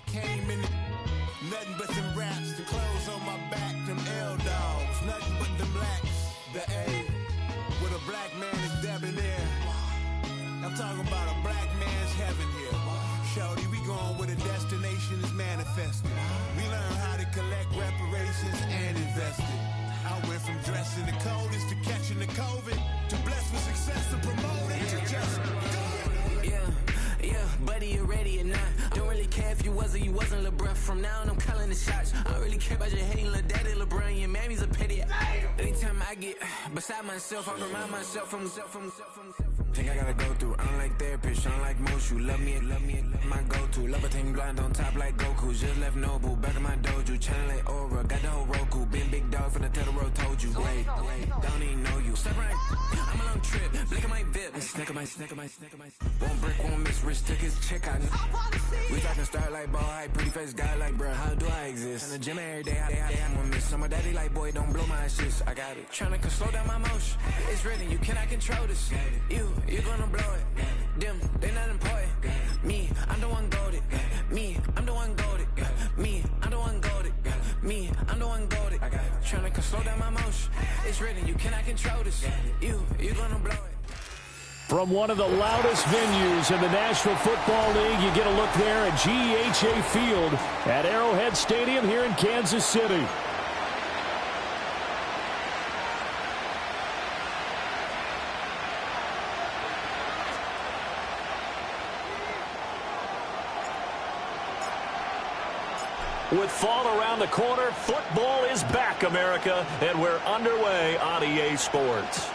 came in, nothing but them raps, the clothes on my back, them L-dogs, nothing but them blacks, the A, with a black man is debonair. I'm talking about a black man's heaven here. Shorty, we going where the destination is manifested. We learn how to collect reparations and invest it. I went from dressing the coldest to catching the COVID, to blessed with success to promote it, to just do it. Yeah, buddy, you ready or not? Don't really care if you was or you wasn't LeBron. From now on, I'm calling the shots. I don't really care about your hating little daddy LeBron. Your mammy's a pity. Anytime I get beside myself, I remind myself from Think I gotta go through. I don't like therapist, I don't like most. You love me, my go-to. Love a team blind on top like Goku. Just left Noble, back in my dojo. Channel like Aura, got the whole Roku. Been big dog from the Totoro, told you. Wait, don't even know you. Step right, I'm a long trip. Blick at my VIP. Snicker my. One brick, one miss. Rich took his chick, I know. We talking start like ball hype. Pretty face guy like, bruh, how do I exist? In the gym every day, I'm gonna miss. Some of daddy like, boy, don't blow my shit. I got it. Tryna slow down my motion. It's written, you cannot control this. You gonna blow it. Them, they not important. Me, I'm the one goated. Me, I'm the one goated. Me, I'm the one goated. Me, I'm the one goated. Tryna slow down my motion. It's written, you cannot control this. You gonna blow it. From one of the loudest venues in the National Football League, you get a look there at GEHA Field at Arrowhead Stadium here in Kansas City. With fall around the corner, football is back, America, and we're underway on EA Sports.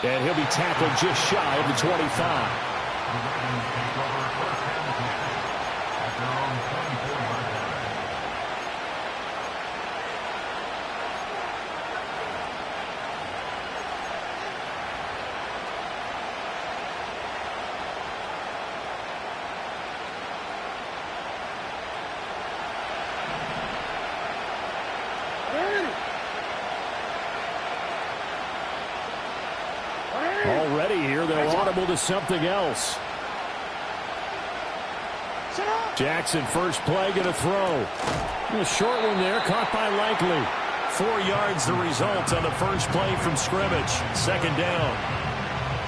And he'll be tackled just shy of the 25. Already here, they're audible to something else. Jackson, first play, going to throw. A short one there, caught by Likely. 4 yards the result on the first play from scrimmage. Second down.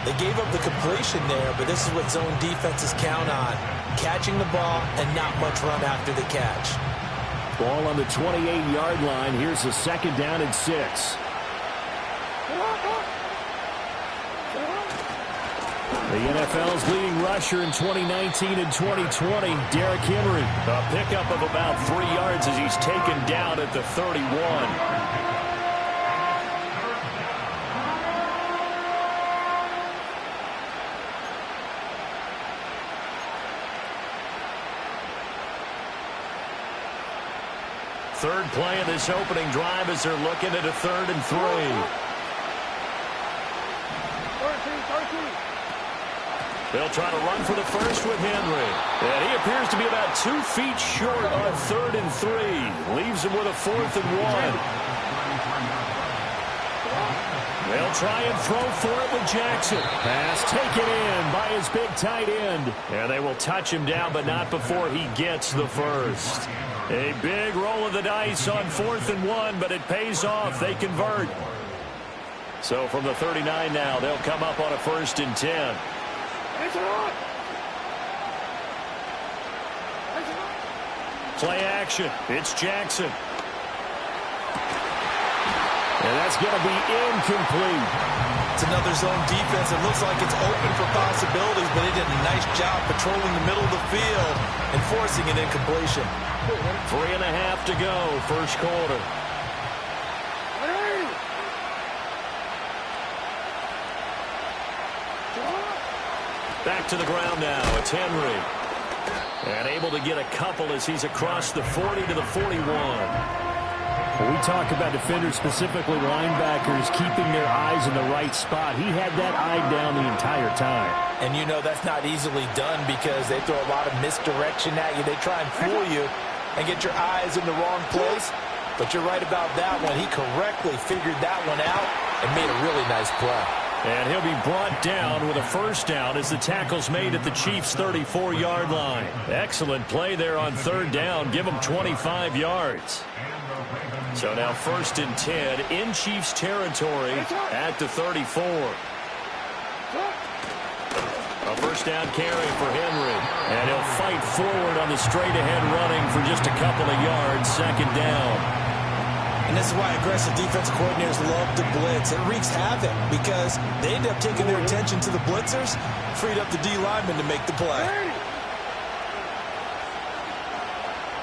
They gave up the completion there, but this is what zone defenses count on. Catching the ball and not much run after the catch. Ball on the 28-yard line. Here's a second down and 6. The NFL's leading rusher in 2019 and 2020, Derrick Henry. A pickup of about 3 yards as he's taken down at the 31. Third play of this opening drive as they're looking at a 3rd and 3. They'll try to run for the first with Henry. And he appears to be about 2 feet short on 3rd and 3. Leaves him with a 4th and 1. They'll try and throw for it with Jackson. Pass taken in by his big tight end. And they will touch him down, but not before he gets the first. A big roll of the dice on 4th and 1, but it pays off. They convert. So from the 39 now, they'll come up on a 1st and 10. Play action. It's Jackson. And that's going to be incomplete. It's another zone defense. It looks like it's open for possibilities, but they did a nice job patrolling the middle of the field and forcing an incompletion. 3.5 to go, first quarter. Back to the ground now. It's Henry. And able to get a couple as he's across the 40 to the 41. When we talk about defenders, specifically linebackers, keeping their eyes in the right spot, he had that eye down the entire time. And you know that's not easily done because they throw a lot of misdirection at you. They try and fool you and get your eyes in the wrong place. But you're right about that one. He correctly figured that one out and made a really nice play. And he'll be brought down with a first down as the tackle's made at the Chiefs' 34-yard line. Excellent play there on third down. Give them 25 yards. So now 1st and 10 in Chiefs territory at the 34. A first down carry for Henry. And he'll fight forward on the straight-ahead running for just a couple of yards. 2nd down. And this is why aggressive defensive coordinators love to blitz. It wreaks havoc because they end up taking their attention to the blitzers, freed up the D lineman to make the play.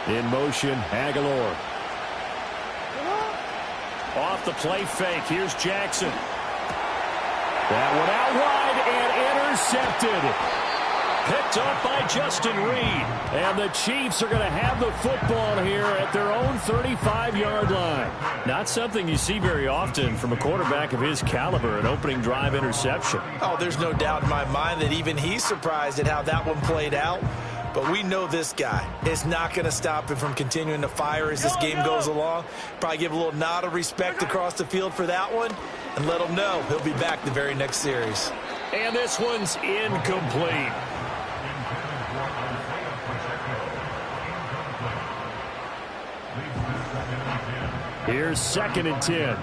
In motion, Aguilar. Off the play fake. Here's Jackson. That one out wide and intercepted. Picked up by Justin Reed. And the Chiefs are going to have the football here at their own 35-yard line. Not something you see very often from a quarterback of his caliber, an opening drive interception. Oh, there's no doubt in my mind that even he's surprised at how that one played out. But we know this guy is not going to stop him from continuing to fire as this game goes along. Probably give a little nod of respect across the field for that one and let him know he'll be back the very next series. And this one's incomplete. Here's 2nd and 10.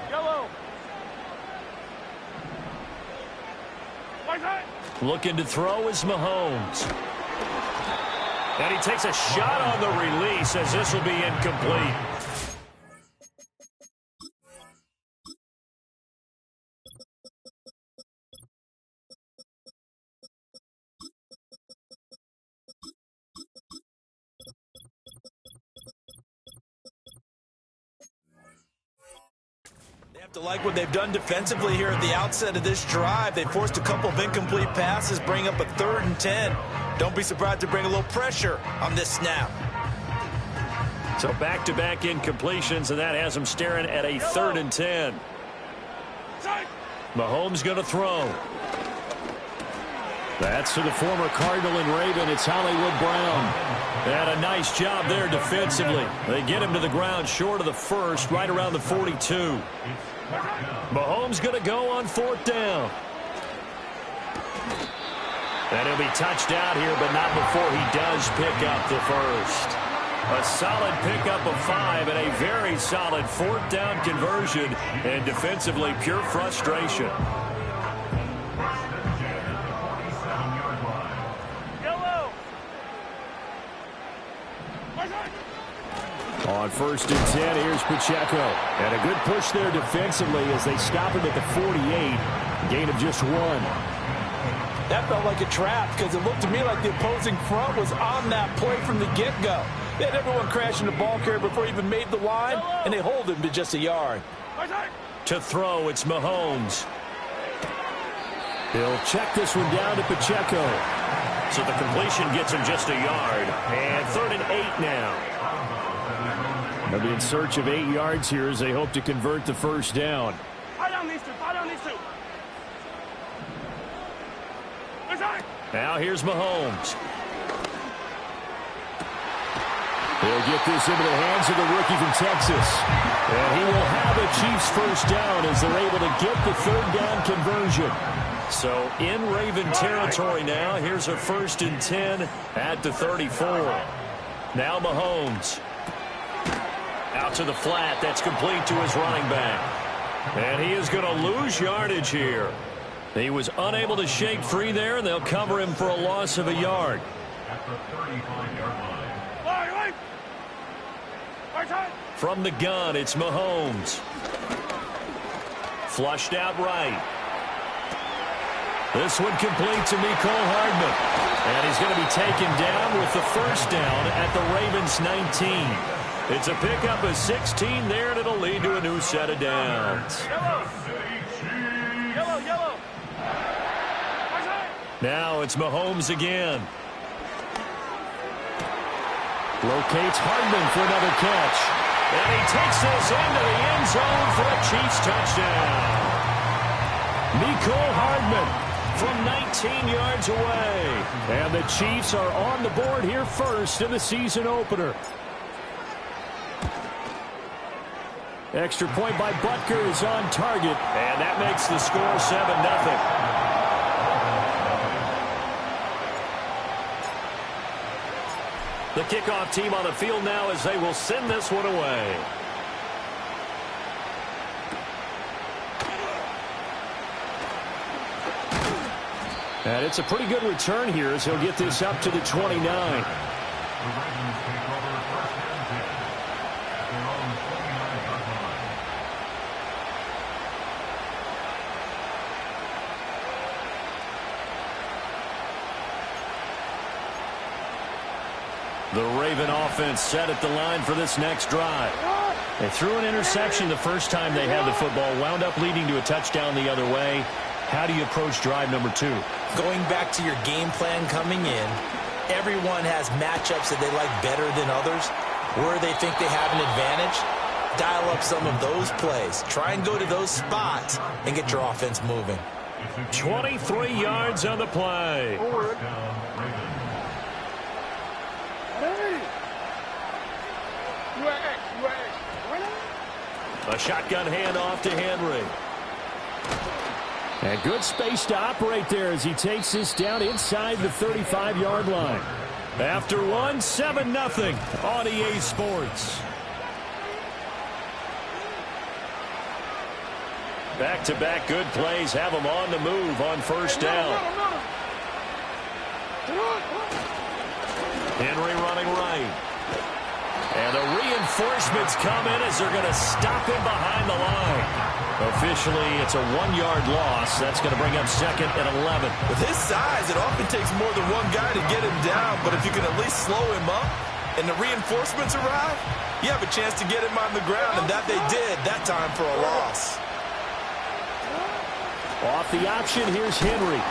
Yellow. Looking to throw is Mahomes. And he takes a shot on the release as this will be incomplete. To like what they've done defensively here at the outset of this drive. They forced a couple of incomplete passes, bring up a 3rd and 10. Don't be surprised to bring a little pressure on this snap. So back-to-back incompletions, and that has them staring at a 3rd and 10. Mahomes going to throw. That's to the former Cardinal and Raven. It's Hollywood Brown. And a nice job there defensively. They get him to the ground short of the first, right around the 42. Mahomes going to go on 4th down. And he'll be touched out here, but not before he does pick up the first. A solid pickup of 5 and a very solid 4th down conversion. And defensively, pure frustration. On 1st and 10, here's Pacheco. And a good push there defensively as they stop him at the 48. Gain of just 1. That felt like a trap because it looked to me like the opposing front was on that play from the get-go. They had everyone crashing the ball carrier before he even made the line, and they hold him to just a yard. To throw, it's Mahomes. He'll check this one down to Pacheco. So the completion gets him just a yard. And 3rd and 8 now. They'll be in search of 8 yards here as they hope to convert the first down. Fire down these two. Now here's Mahomes. He'll get this into the hands of the rookie from Texas. And he will have a Chiefs first down as they're able to get the 3rd down conversion. So in Raven territory now. Here's a 1st and 10 at the 34. Now Mahomes. Out to the flat. That's complete to his running back. And he is going to lose yardage here. He was unable to shake free there, and they'll cover him for a loss of a yard. From the gun, it's Mahomes. Flushed out right. This one complete to Mecole Hardman. And he's going to be taken down with the first down at the Ravens' 19. It's a pickup of 16 there, and it'll lead to a new set of downs. Yellow. Now it's Mahomes again. Locates Hardman for another catch. And he takes this into the end zone for a Chiefs touchdown. Mecole Hardman from 19 yards away. And the Chiefs are on the board here first in the season opener. Extra point by Butker is on target, and that makes the score 7-0. The kickoff team on the field now as they will send this one away. And it's a pretty good return here as he'll get this up to the 29. The Raven offense set at the line for this next drive. They threw an interception the first time they had the football, wound up leading to a touchdown the other way. How do you approach drive number 2? Going back to your game plan coming in, everyone has matchups that they like better than others. Where they think they have an advantage, dial up some of those plays. Try and go to those spots and get your offense moving. 23 yards on the play. A shotgun handoff to Henry. And good space to operate there as he takes this down inside the 35-yard line. After one, 7-0 on EA Sports. Back-to-back good plays have them on the move on first down. Henry running right. And the reinforcements come in as they're going to stop him behind the line. Officially, it's a 1-yard loss. That's going to bring up second and 11. With his size, it often takes more than one guy to get him down. But if you can at least slow him up and the reinforcements arrive, you have a chance to get him on the ground. And that they did that time for a loss. Off the option, here's Henry.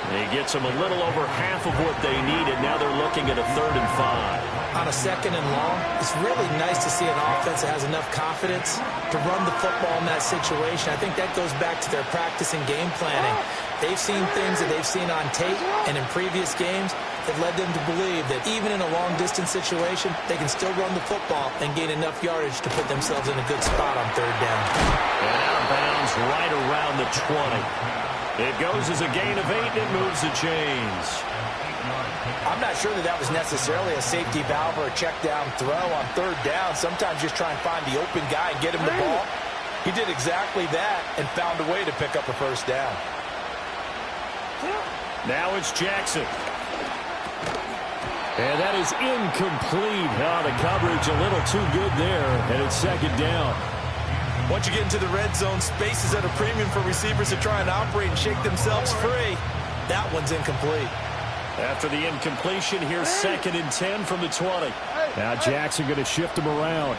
He gets them a little over half of what they needed. Now they're looking at a 3rd and 5. On a 2nd and long, it's really nice to see an offense that has enough confidence to run the football in that situation. I think that goes back to their practice and game planning. They've seen things that they've seen on tape and in previous games that led them to believe that even in a long-distance situation, they can still run the football and gain enough yardage to put themselves in a good spot on 3rd down. And out of bounds right around the 20. It goes as a gain of 8 and it moves the chains. I'm not sure that was necessarily a safety valve or a check down throw on 3rd down. Sometimes just try and find the open guy and get him the ball. He did exactly that and found a way to pick up a 1st down. Now it's Jackson. And that is incomplete. Oh, the coverage a little too good there, and it's 2nd down. Once you get into the red zone, space is at a premium for receivers to try and operate and shake themselves free. That one's incomplete. After the incompletion, here's 2nd and 10 from the 20. Now Jackson going to shift him around.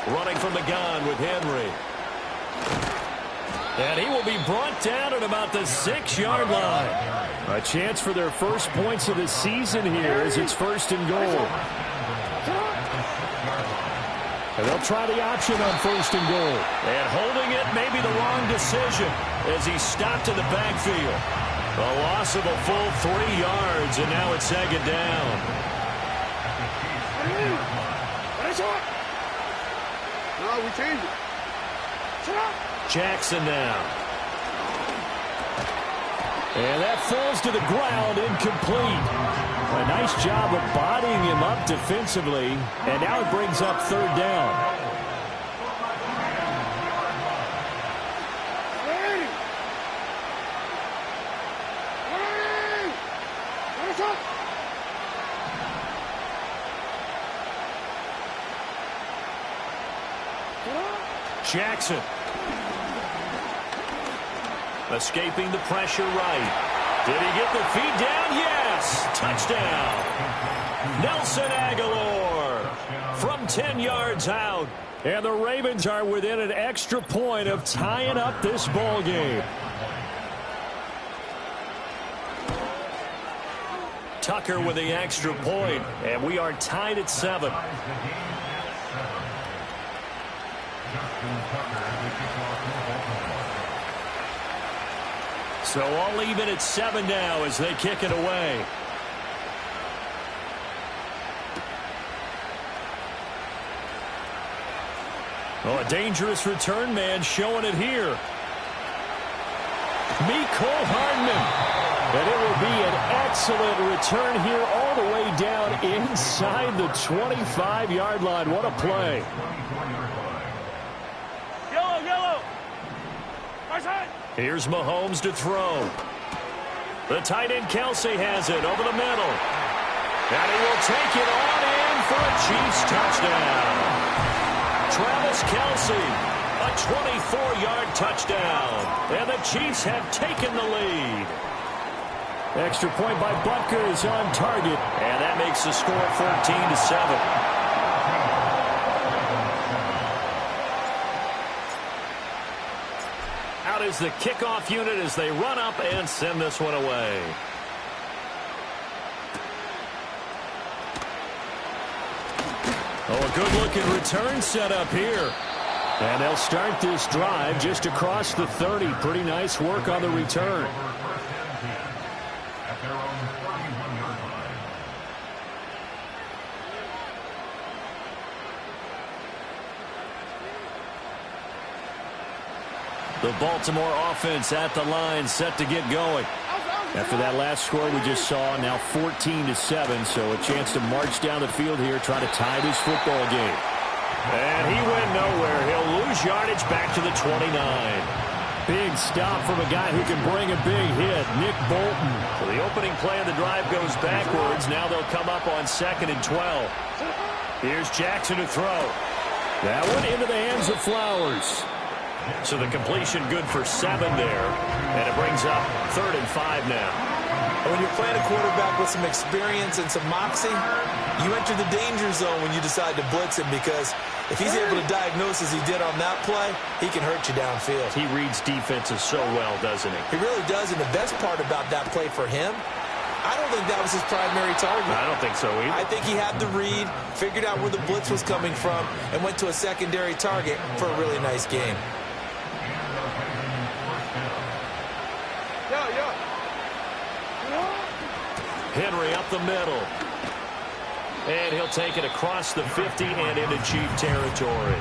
Running from the gun with Henry. And he will be brought down at about the 6-yard line. A chance for their first points of the season here as it's 1st and goal. And they'll try the option on 1st and goal. And holding it may be the wrong decision as he stopped in the backfield. A loss of a full 3 yards, and now it's 2nd down. No, we changed it. Jackson now. And that falls to the ground, incomplete. A nice job of bodying him up defensively, and now it brings up 3rd down. Jackson. Escaping the pressure right. Did he get the feed down? Yes! Touchdown! Nelson Aguilar from 10 yards out. And the Ravens are within an extra point of tying up this ball game. Tucker with the extra point, and we are tied at 7. So all even at 7 now as they kick it away. Oh, a dangerous return man showing it here. Mecole Hardman. And it will be an excellent return here all the way down inside the 25-yard line. What a play. Yellow. Here's Mahomes to throw. The tight end Kelce has it over the middle. And he will take it on in for a Chiefs touchdown. Travis Kelce, a 24-yard touchdown. And the Chiefs have taken the lead. Extra point by Butker is on target. And that makes the score 14-7. Out is the kickoff unit as they run up and send this one away. Oh, a good-looking return set up here. And they'll start this drive just across the 30. Pretty nice work on the return. The Baltimore offense at the line, set to get going. After that last score we just saw, now 14-7, so a chance to march down the field here, try to tie this football game. And he went nowhere. He'll lose yardage back to the 29. Big stop from a guy who can bring a big hit, Nick Bolton. So the opening play of the drive goes backwards. Now they'll come up on 2nd and 12. Here's Jackson to throw. That one into the hands of Flowers. So the completion good for 7 there. And it brings up 3rd and 5 now. When you're playing a quarterback with some experience and some moxie, you enter the danger zone when you decide to blitz him, because if he's able to diagnose as he did on that play, he can hurt you downfield. He reads defenses so well, doesn't he? He really does, and the best part about that play for him, I don't think that was his primary target. I don't think so either. I think he had the read, figured out where the blitz was coming from, and went to a secondary target for a really nice game. Henry up the middle. And he'll take it across the 50 and into Chief territory.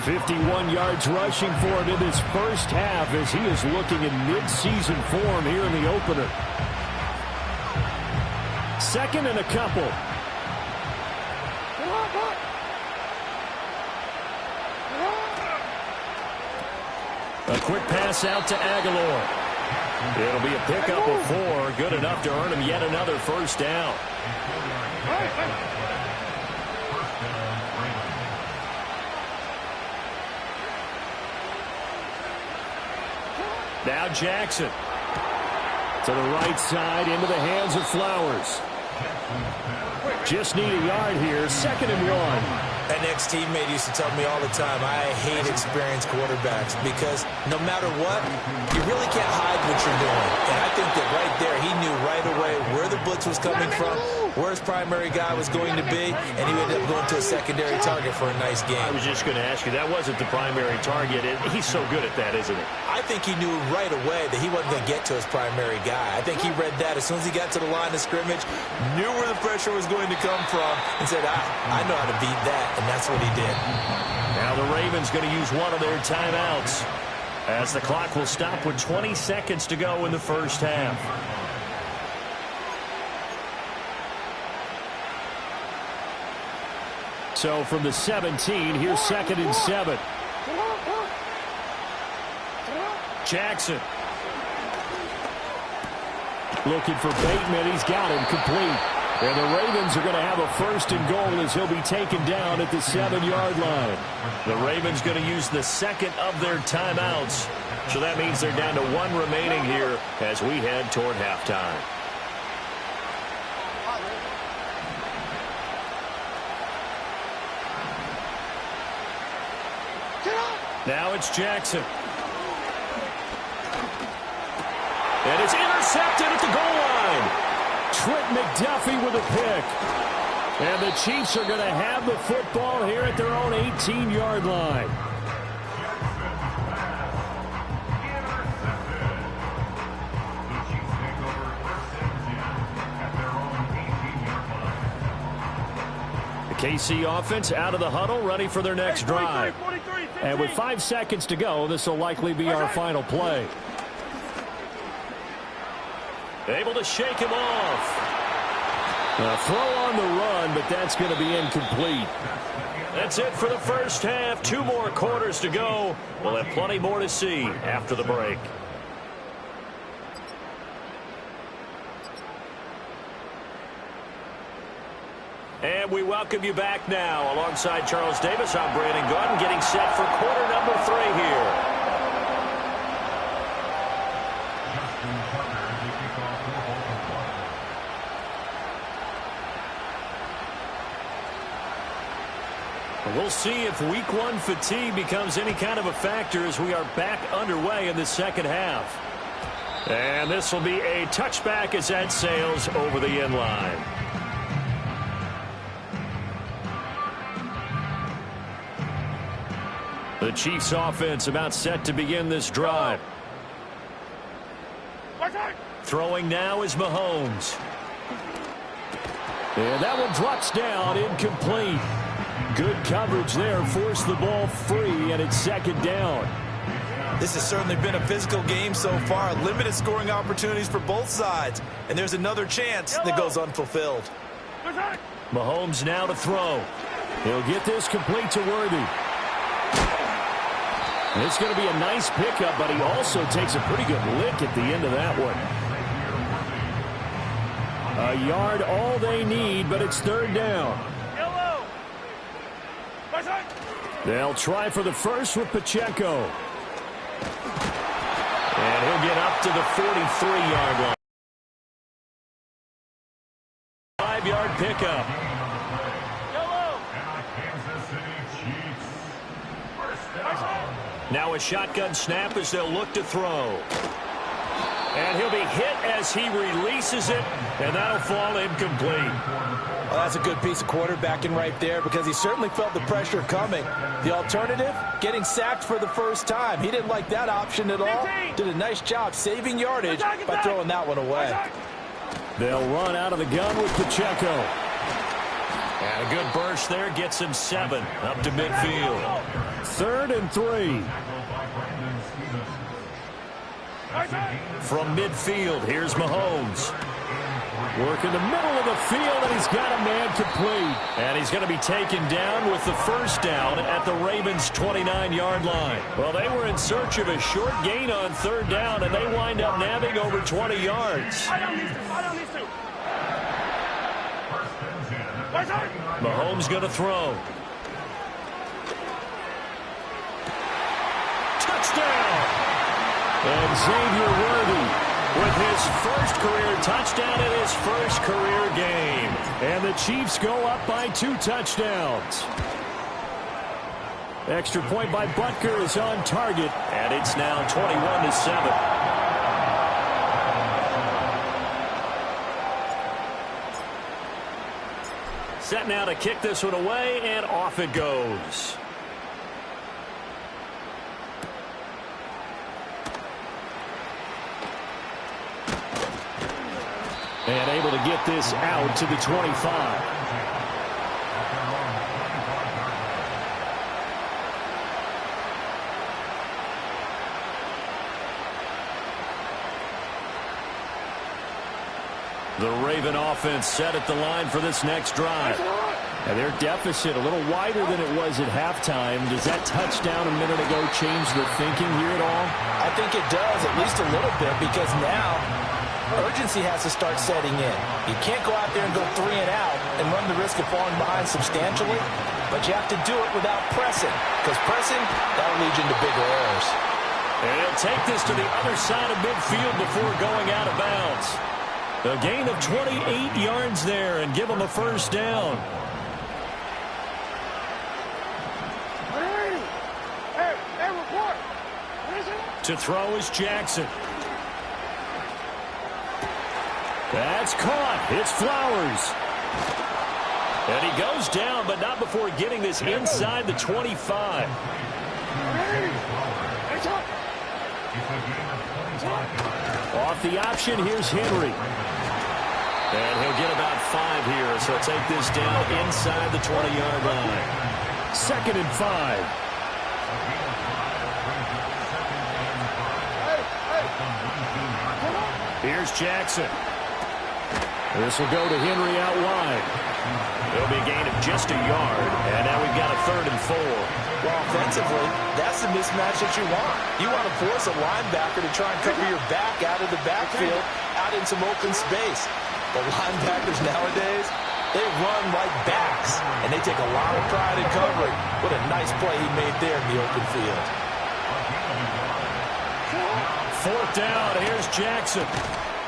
51 yards rushing for him in this first half as he is looking in mid-season form here in the opener. 2nd and a couple. A quick pass out to Aguilar. It'll be a pickup of 4, good enough to earn him yet another first down. Now Jackson. To the right side, into the hands of Flowers. Just need a yard here, 2nd and 1. An ex-teammate used to tell me all the time, I hate experienced quarterbacks, because no matter what, you really can't hide what you're doing. And I think that right there, he knew right away where the blitz was coming from, where his primary guy was going to be, and he ended up going to a secondary target for a nice game. I was just going to ask you, that wasn't the primary target. He's so good at that, isn't he? I think he knew right away that he wasn't going to get to his primary guy. I think he read that as soon as he got to the line of scrimmage, knew where the pressure was going to come from, and said, I know how to beat that. And that's what he did. Now the Ravens going to use one of their timeouts as the clock will stop with 20 seconds to go in the first half. So from the 17, here's 2nd and 7. Jackson. Looking for Bateman. He's got him complete. And the Ravens are going to have a 1st and goal as he'll be taken down at the 7-yard line. The Ravens going to use the 2nd of their timeouts. So that means they're down to 1 remaining here as we head toward halftime. Now it's Jackson. And it's intercepted at the goal line. Trent McDuffie with a pick. And the Chiefs are going to have the football here at their own 18-yard line. KC offense out of the huddle, ready for their next drive. And with 5 seconds to go, this will likely be our final play. Able to shake him off. A throw on the run, but that's going to be incomplete. That's it for the first half. 2 more quarters to go. We'll have plenty more to see after the break. And we welcome you back now. Alongside Charles Davis, I'm Brandon Gaudin, getting set for quarter number 3 here. We'll see if week 1 fatigue becomes any kind of a factor as we are back underway in the second half. And this will be a touchback as that sails over the end line. The Chiefs offense about set to begin this drive. Throwing now is Mahomes. And that one drops down, incomplete. Good coverage there, forced the ball free, and it's second down. This has certainly been a physical game so far. Limited scoring opportunities for both sides. And there's another chance that goes unfulfilled. Mahomes now to throw. He'll get this complete to Worthy. It's going to be a nice pickup, but he also takes a pretty good lick at the end of that one. A yard all they need, but it's third down. They'll try for the first with Pacheco. And he'll get up to the 43-yard line. 5-yard pickup. Now a shotgun snap as they'll look to throw. And he'll be hit as he releases it, and that'll fall incomplete. Well, that's a good piece of quarterbacking right there because he certainly felt the pressure coming. The alternative, getting sacked for the first time. He didn't like that option at all. Did a nice job saving yardage by throwing that one away. They'll run out of the gun with Pacheco. And a good burst there gets him 7 up to midfield. 3rd and 3. From midfield, here's Mahomes. Working the middle of the field, and he's got a man complete. And he's going to be taken down with the first down at the Ravens' 29-yard line. Well, they were in search of a short gain on 3rd down, and they wind up nabbing over 20 yards. Mahomes going to throw. Touchdown! And Xavier Worthy with his first career touchdown in his first career game. And the Chiefs go up by 2 touchdowns. Extra point by Butker is on target, and it's now 21-7. Set now to kick this one away, and off it goes. And able to get this out to the 25. The Raven offense set at the line for this next drive. And their deficit a little wider than it was at halftime. Does that touchdown a minute ago change the thinking here at all? I think it does, at least a little bit, because now urgency has to start setting in. You can't go out there and go 3 and out and run the risk of falling behind substantially, but you have to do it without pressing, because pressing, that'll lead you into bigger errors. And he'll take this to the other side of midfield before going out of bounds. A gain of 28 yards there and give them a first down. To throw is Jackson. That's caught. It's Flowers. And he goes down, but not before getting this inside the 25. Off the option, here's Henry. And he'll get about 5 here, so take this down inside the 20-yard line. 2nd and 5. Here's Jackson. This will go to Henry out wide. It'll be a gain of just a yard, and now we've got a 3rd and 4. Well, offensively, that's the mismatch that you want. You want to force a linebacker to try and cover your back out of the backfield, out in some open space. The linebackers nowadays, they run like backs, and they take a lot of pride in covering. What a nice play he made there in the open field. 4th down, here's Jackson.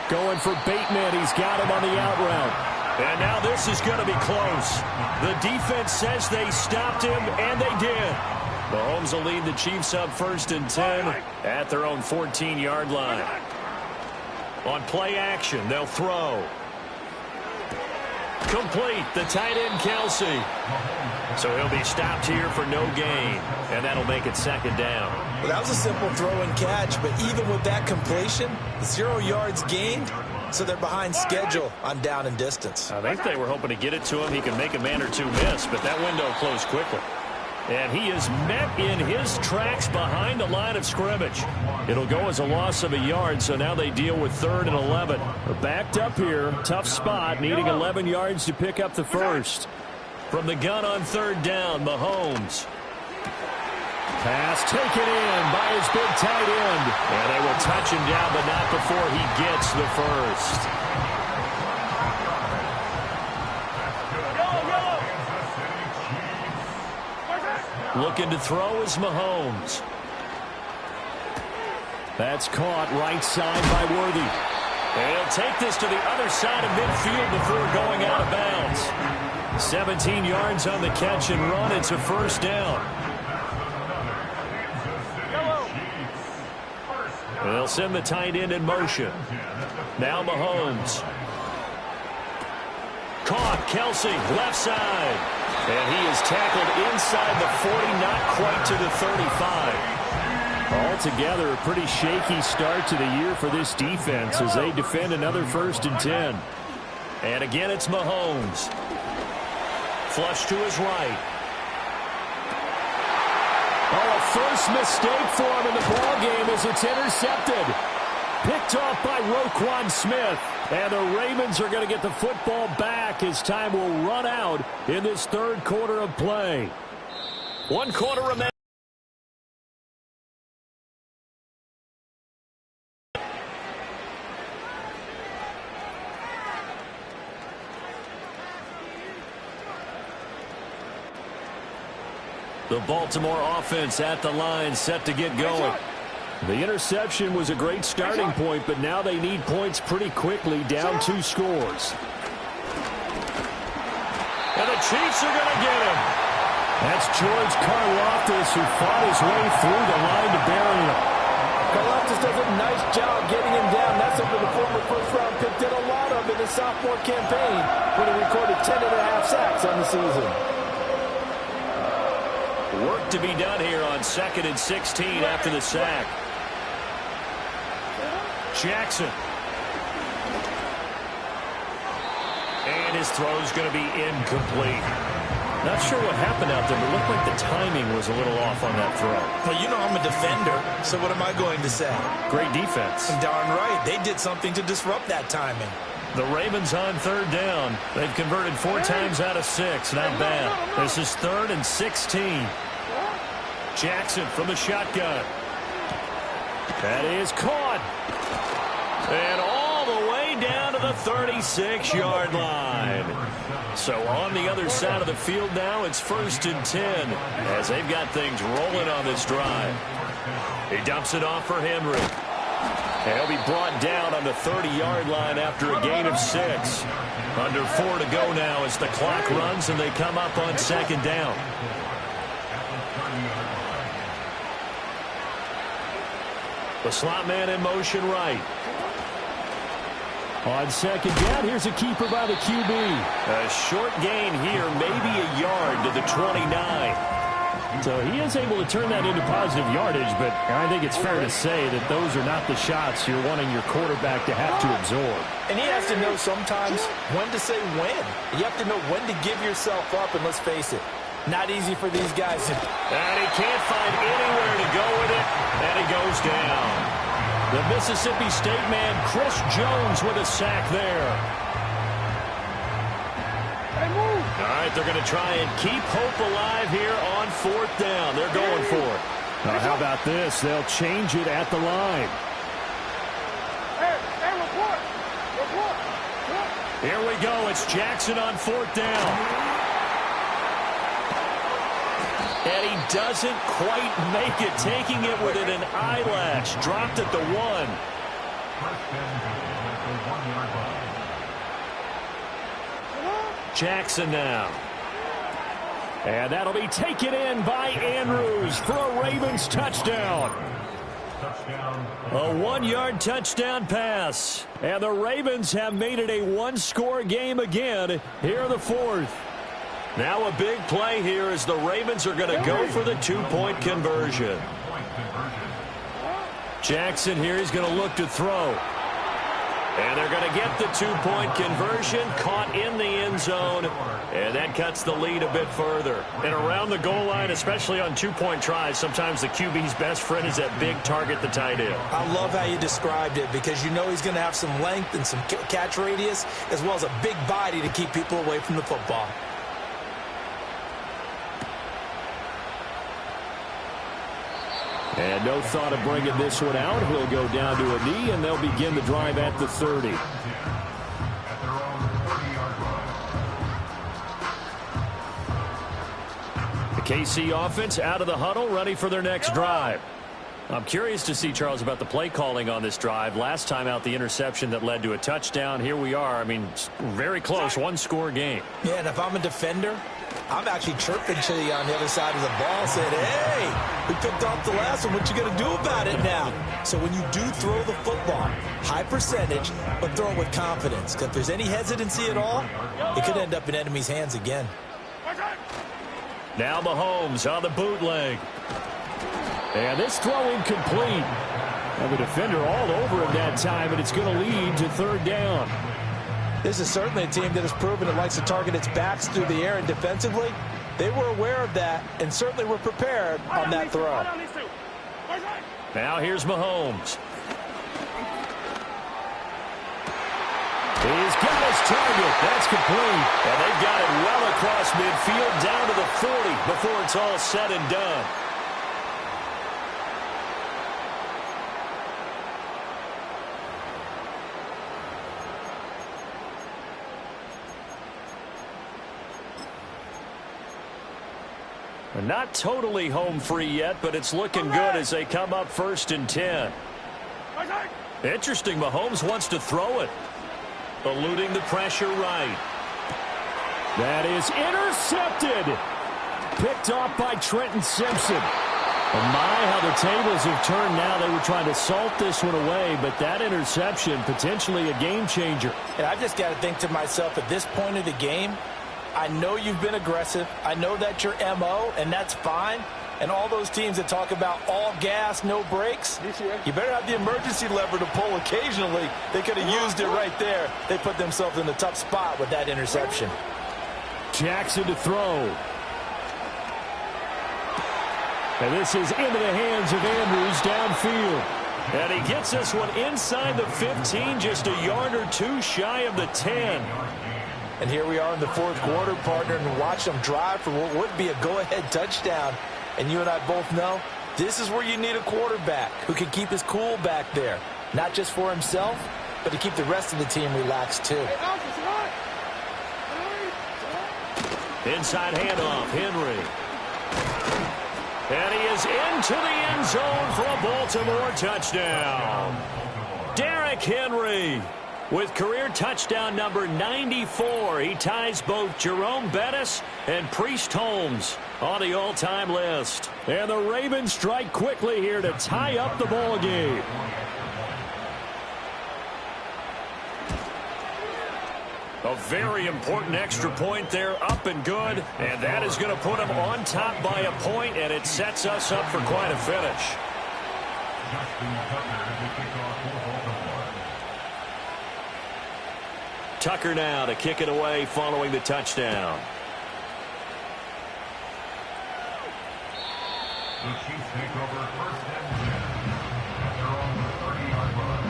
Going for Bateman, he's got him on the out route. And now this is going to be close. The defense says they stopped him, and they did. Mahomes will lead the Chiefs up 1st and 10 at their own 14-yard line. On play action, they'll throw. Complete, the tight end Kelsey. So he'll be stopped here for no gain, and that'll make it 2nd down. Well, that was a simple throw and catch, but even with that completion, 0 yards gained, so they're behind schedule on down and distance. I think they were hoping to get it to him. He could make a man or two miss, but that window closed quickly. And he is met in his tracks behind the line of scrimmage. It'll go as a loss of a yard, so now they deal with 3rd and 11. They're backed up here. Tough spot, needing 11 yards to pick up the first. From the gun on 3rd down, Mahomes. Pass taken in by his big tight end. And they will touch him down, but not before he gets the first. Looking to throw is Mahomes. That's caught right side by Worthy. And he'll take this to the other side of midfield before going out of bounds. 17 yards on the catch and run. It's a 1st down. They'll send the tight end in motion. Now Mahomes. Caught, Kelsey, left side. And he is tackled inside the 40, not quite to the 35. Altogether, a pretty shaky start to the year for this defense as they defend another 1st and 10. And again, it's Mahomes. Flush to his right. Oh, a first mistake for him in the ballgame as it's intercepted. Picked off by Roquan Smith. And the Ravens are going to get the football back as time will run out in this 3rd quarter of play. 1 quarter remaining. The Baltimore offense at the line, set to get going. The interception was a great starting point, but now they need points pretty quickly, down 2 scores. And the Chiefs are going to get him. That's George Karlaftis, who fought his way through the line to bury him. Karlaftis does a nice job getting him down. That's something the former 1st-round pick did a lot of in his sophomore campaign when he recorded 10.5 sacks on the season. Work to be done here on 2nd and 16 after the sack. Jackson. And his throw's going to be incomplete. Not sure what happened out there, but it looked like the timing was a little off on that throw. Well, you know I'm a defender, so what am I going to say? Great defense. Darn right. They did something to disrupt that timing. The Ravens on 3rd down. They've converted 4 times out of 6. Not bad. This is 3rd and 16. Jackson from the shotgun. That is caught. And all the way down to the 36-yard line. So on the other side of the field now, it's 1st and 10 as they've got things rolling on this drive. He dumps it off for Henry. And he'll be brought down on the 30-yard line after a gain of 6. Under 4 to go now as the clock runs and they come up on 2nd down. The slot man in motion right. On 2nd down, here's a keeper by the QB. A short gain here, maybe a yard to the 29. So he is able to turn that into positive yardage, but I think it's fair to say that those are not the shots you're wanting your quarterback to have to absorb. And he has to know sometimes when to say when. You have to know when to give yourself up, and let's face it, not easy for these guys. And he can't find anywhere to go with it, and he goes down. The Mississippi State man, Chris Jones, with a sack there. All right, they're going to try and keep hope alive here on 4th down. They're going for it. Now, how about this? They'll change it at the line. Here we go. It's Jackson on 4th down. And he doesn't quite make it, taking it within an eyelash. Dropped at the 1. Jackson now. And that'll be taken in by Andrews for a Ravens touchdown. A 1-yard touchdown pass. And the Ravens have made it a 1-score game again here in the 4th. Now a big play here as the Ravens are going to go for the 2-point conversion. Jackson here is going to look to throw. And they're going to get the 2-point conversion, caught in the end zone, and that cuts the lead a bit further. And around the goal line, especially on 2-point tries, sometimes the QB's best friend is that big target, the tight end. I love how you described it because you know he's going to have some length and some catch radius as well as a big body to keep people away from the football. And no thought of bringing this one out. He'll go down to a knee, and they'll begin the drive at the 30. The KC offense out of the huddle, ready for their next drive. I'm curious to see, Charles, about the play calling on this drive. Last time out, the interception that led to a touchdown. Here we are. I mean, very close, 1-score game. Yeah, and if I'm a defender, I'm actually chirping to you on the other side of the ball saying, hey, we picked off the last one. What you going to do about it now? So when you do throw the football, high percentage, but throw it with confidence. Because if there's any hesitancy at all, it could end up in enemy's hands again. Now Mahomes on the bootleg. And this throw incomplete. And the defender all over him that time, and it's going to lead to 3rd down. This is certainly a team that has proven it likes to target its backs through the air, and defensively, they were aware of that and certainly were prepared on that throw. Now here's Mahomes. He's got his target. That's complete. And they've got it well across midfield down to the 40 before it's all said and done. Not totally home free yet, but it's looking good as they come up 1st and 10. Interesting, Mahomes wants to throw it. Eluding the pressure right. That is intercepted. Picked off by Trenton Simpson. And my, how the tables have turned now. They were trying to salt this one away, but that interception, potentially a game changer. And I just got to think to myself, at this point of the game, I know you've been aggressive. I know that's your MO, and that's fine. And all those teams that talk about all gas, no brakes, you better have the emergency lever to pull occasionally. They could have used it right there. They put themselves in a tough spot with that interception. Jackson to throw. And this is into the hands of Andrews downfield. And he gets this one inside the 15, just a yard or two shy of the 10. And here we are in the 4th quarter, partner, and watch them drive for what would be a go-ahead touchdown. And you and I both know this is where you need a quarterback who can keep his cool back there. Not just for himself, but to keep the rest of the team relaxed too. Inside handoff, Henry. And he is into the end zone for a Baltimore touchdown. Derrick Henry with career touchdown number 94. He ties both Jerome Bettis and Priest Holmes on the all-time list. And the Ravens strike quickly here to tie up the ball game. A very important extra point there, up and good. And that is going to put them on top by a point, and it sets us up for quite a finish. Tucker now to kick it away following the touchdown. The Chiefs take over first and 10 at their own 30-yard line.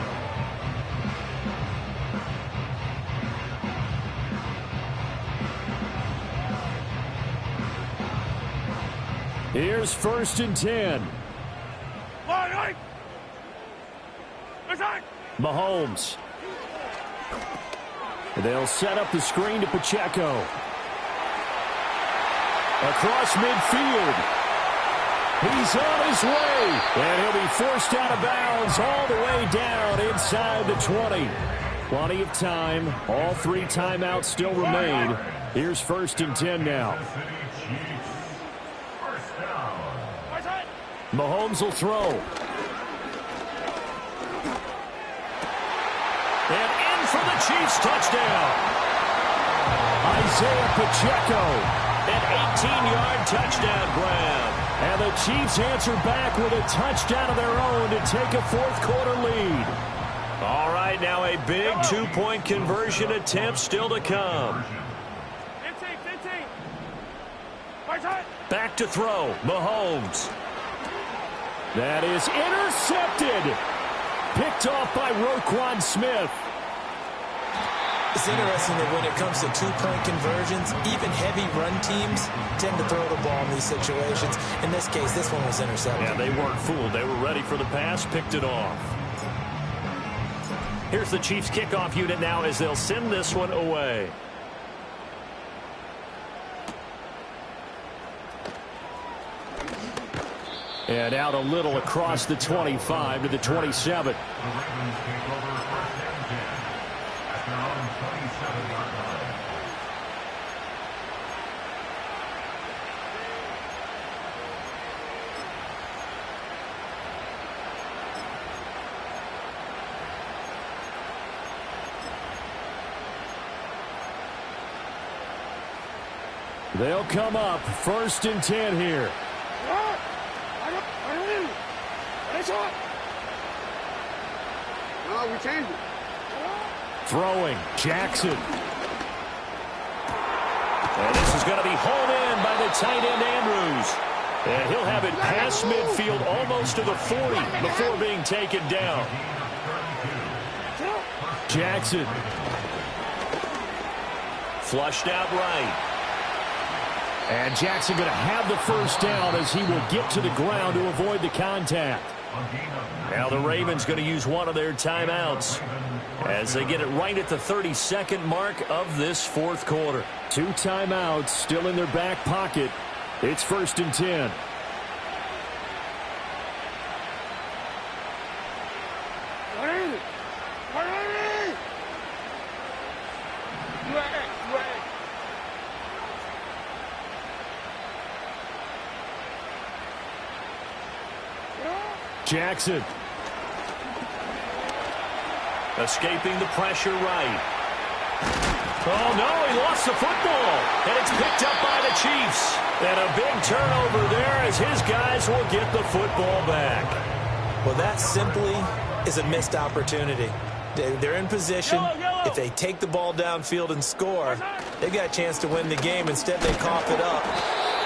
Here's first and 10. Mahomes. They'll set up the screen to Pacheco. Across midfield. He's on his way. And he'll be forced out of bounds all the way down inside the 20. Plenty of time. All 3 timeouts still remain. Here's first and 10 now. Mahomes will throw. And in for the Chiefs touchdown. Isaiah Pacheco, an 18-yard touchdown grab. And the Chiefs answer back with a touchdown of their own to take a fourth-quarter lead. All right, now a big 2-point conversion attempt still to come. Back to throw, Mahomes. That is intercepted. Picked off by Roquan Smith. It's interesting that when it comes to 2-point conversions, even heavy run teams tend to throw the ball in these situations. In this case, this one was intercepted. Yeah, they weren't fooled. They were ready for the pass, picked it off. Here's the Chiefs kickoff unit now as they'll send this one away. And out a little across the 25 to the 27. The Ravens take over first and 10 at their own 27-yard line. They'll come up first and 10 here. No, we changed it. Throwing, Jackson. And this is going to be hauled in by the tight end, Andrews. And he'll have it past midfield almost to the 40 before being taken down. Jackson. Flushed out right. And Jackson going to have the first down as he will get to the ground to avoid the contact. Now the Ravens going to use one of their timeouts as they get it right at the 32nd mark of this fourth quarter. 2 timeouts still in their back pocket. It's first and 10. Jackson. Escaping the pressure right. Oh, no, he lost the football. And it's picked up by the Chiefs. And a big turnover there as his guys will get the football back. Well, that simply is a missed opportunity. They're in position. If they take the ball downfield and score, they've got a chance to win the game. Instead, they cough it up.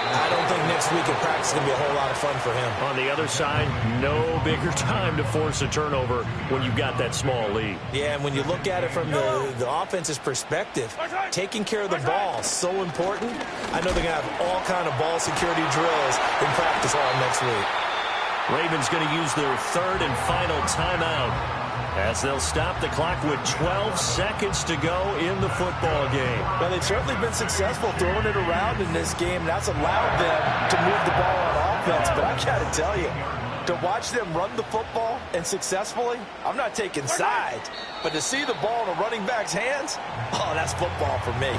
I don't think next week at practice is going to be a whole lot of fun for him. On the other side, no bigger time to force a turnover when you've got that small lead. Yeah, and when you look at it from the offense's perspective, taking care of the ball is so important. I know they're going to have all kind of ball security drills in practice all next week. Ravens going to use their third and final timeout as they'll stop the clock with 12 seconds to go in the football game. Well, they've certainly been successful throwing it around in this game. That's allowed them to move the ball on offense. But I got to tell you, to watch them run the football and successfully, I'm not taking sides. But to see the ball in a running back's hands, oh, that's football for me.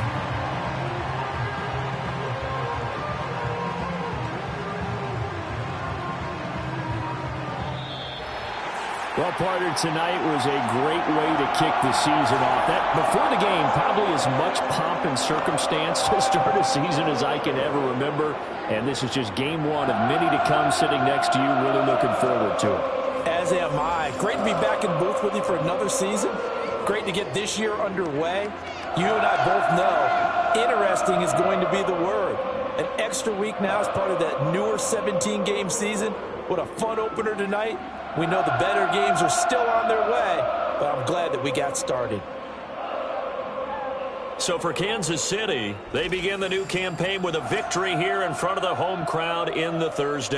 Well, partner, tonight was a great way to kick the season off. That before the game, probably as much pomp and circumstance to start a season as I can ever remember. And this is just game one of many to come sitting next to you. Really looking forward to it. As am I. Great to be back in booth with you for another season. Great to get this year underway. You and I both know interesting is going to be the word. An extra week now as part of that newer 17-game season. What a fun opener tonight. We know the better games are still on their way, but I'm glad that we got started. So for Kansas City, they begin the new campaign with a victory here in front of the home crowd in the Thursday